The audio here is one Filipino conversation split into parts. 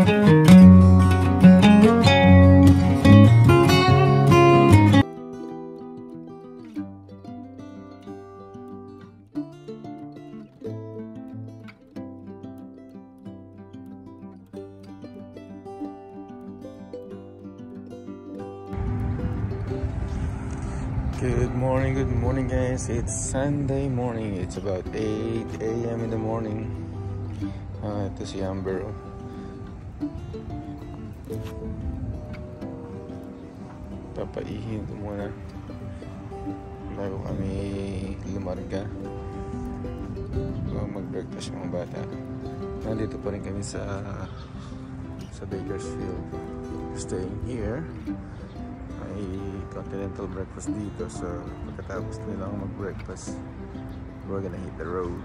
Good morning guys. It's Sunday morning. It's about 8 a.m. in the morning. Ito si Amber. Papaihin ito muna bago kami lumarga. Mag-breakfast yung mga bata. Nandito pa rin kami sa Bakersfield. Staying here. May continental breakfast dito, so pagkatapos nilang mag-breakfast, we're gonna hit the road.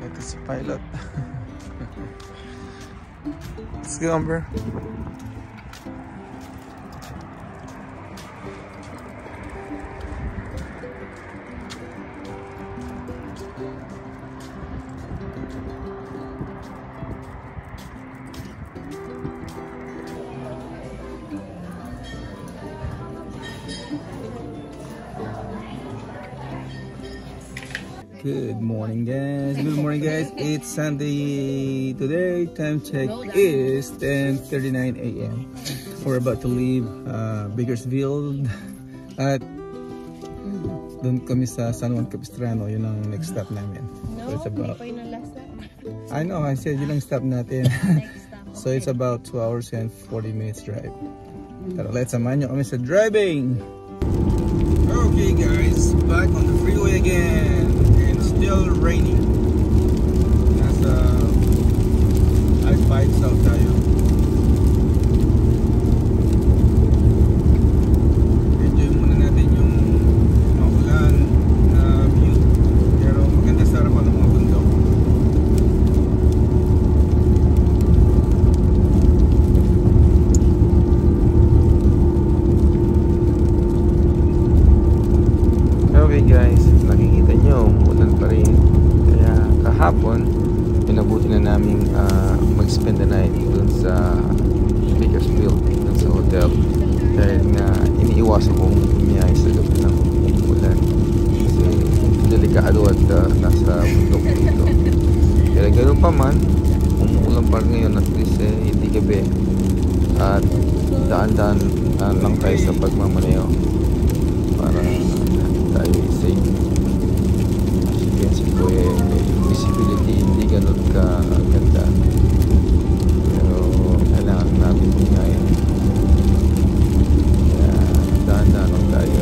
Ito si Pilot. Let's go, Amber. Good morning guys. Good morning guys. It's Sunday today. Time check is 10:39 a.m. We're about to leave Bakersfield at doon kami sa San Juan Capistrano. Yun ang next stop namin. So it's about, hindi pa yun ang last stop. I know, I said yun ang stop natin. So it's about 2 hours and 40 minutes drive. Pero let's samahan nyo kami sa driving. Okay guys, back on the freeway again. Still raining. Nasa I-5 South tayo. Enjoy muna natin yung maulan na view. Pero maganda sa harapan ng mga bundok. Okay guys, nakikita nyo umulan pa rin, kaya kahapon pinabuti na namin mag-spend the night dun sa Bakersfield, dun sa hotel, dahil nga iniiwasan kong umiyahe sa gabi ng umulan kasi delikado at nasa bundok dito. Pero ganoon pa man, umuulan pa rin ngayon, at least hindi gabi at daan-daan lang tayo sa pagmamaneho para tayo safe. Kasi po visibility hindi ganun ka ganda, pero kailangan natin bumiyahin, kaya dahan-dahan lang tayo.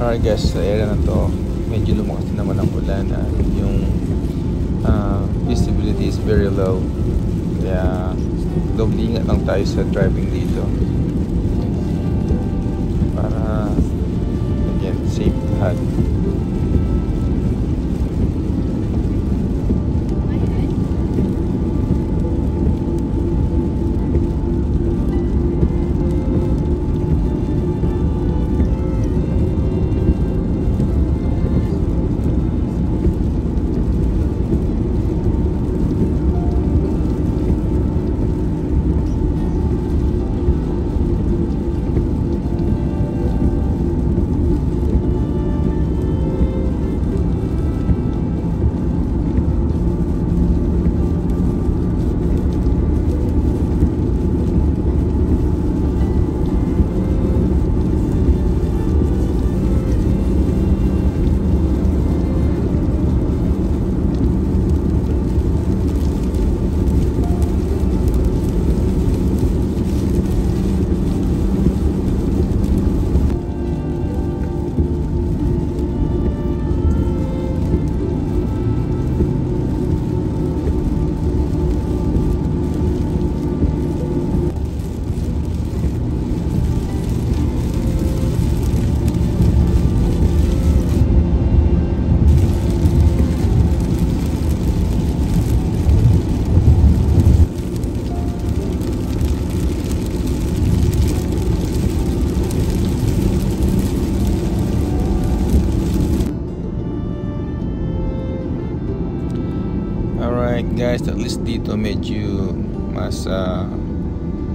Alright guys, sa area na to, medyo lumakas naman ang ulan at yung visibility is very low. Kaya doble ingat lang tayo sa driving dito para again, safe lahat. Alright guys, at least dito medyo mas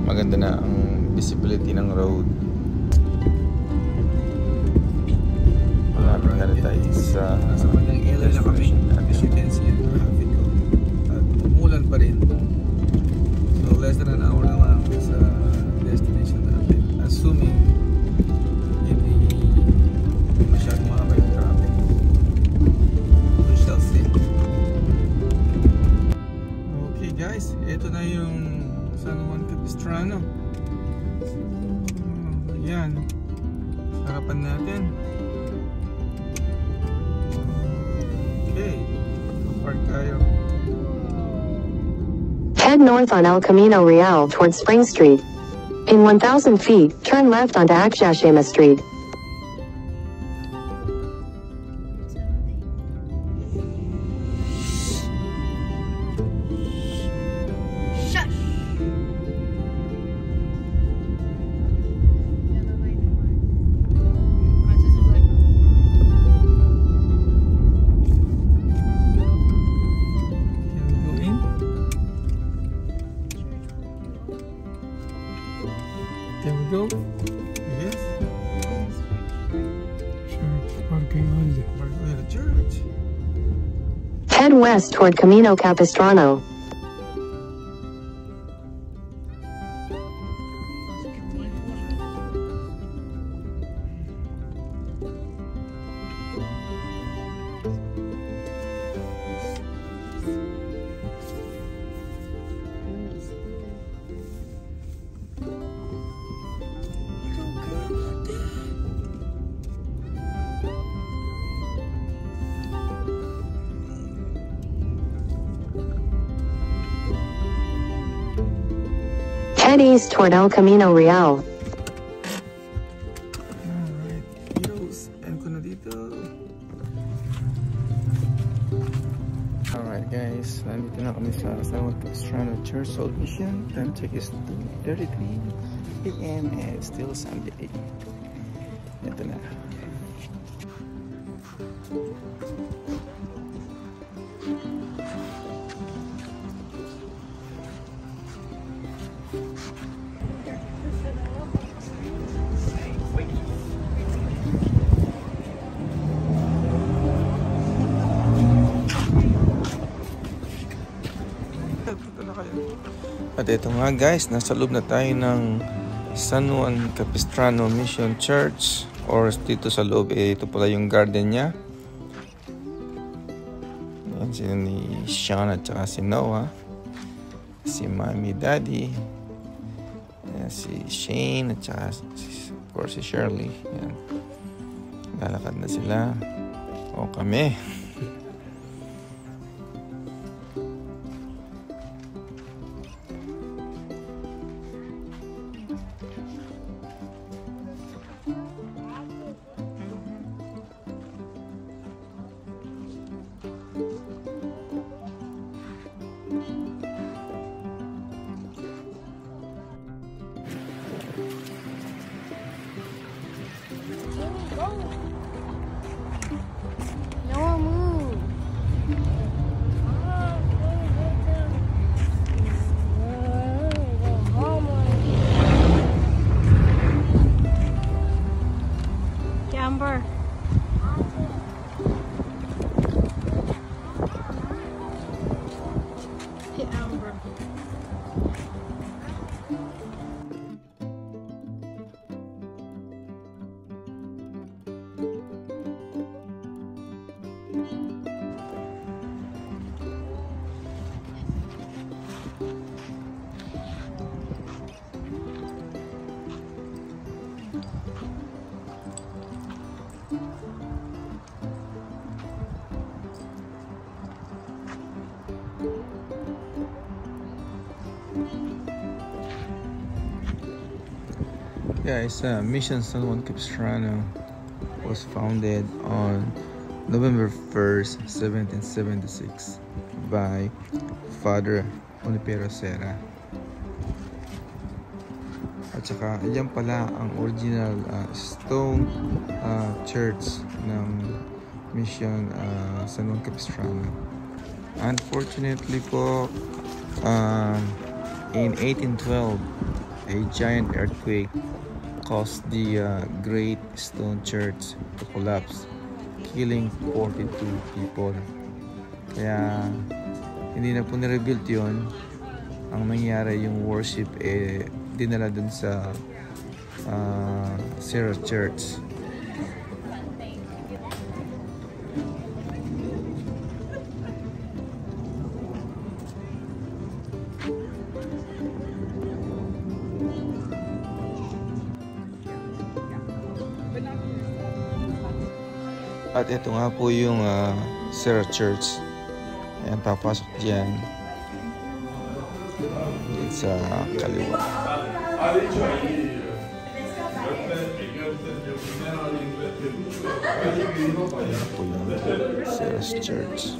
maganda na ang visibility ng road. Malapit na rin tayo sa destination natin. As you can see yung traffic ko. At umulan pa rin. So less than an hour na lang sa destination natin. Assuming hindi masyadong mahaba yung traffic. We shall see. Okay guys, ito na yung San Juan Capistrano. Ayan. Harapan natin. Okay. Park tayo. Head north on El Camino Real towards Spring Street. In 1,000 feet, turn left onto Akshashema Street. Can we go? Yes. Church, parking on the church. Head west toward Camino Capistrano. Head east toward El Camino Real. Alright, heroes. End ko na dito. Alright guys, nandito na kami sa San Juan Capistrano Church Old Mission. Time check is 2:33 PM and still Sunday. Ito na. At ito nga guys, nasa loob na tayo ng San Juan Capistrano Mission Church, or dito sa loob ito pala yung garden niya. Yan sila ni Sean at saka si Noah, si Mommy, Daddy, si Shane at saka of course si Shirley. Yan. Lalakad na sila. O kami. No move. Amber. Hey, Amber. Guys, Mission San Juan Capistrano was founded on November 1st, 1776 by Father Junipero Serra. At saka, yan pala ang original stone church ng Mission San Juan Capistrano. Unfortunately po, in 1812, a giant earthquake caused the great stone church to collapse, killing 42 people. Kaya hindi na po na-rebuild yun. Ang nangyari, yung worship dinala dun sa Serra Church. At ito nga po yung Serra Church. Ayan, papasok dyan. Dito sa kaliwa. Ayan po yung Serra Church.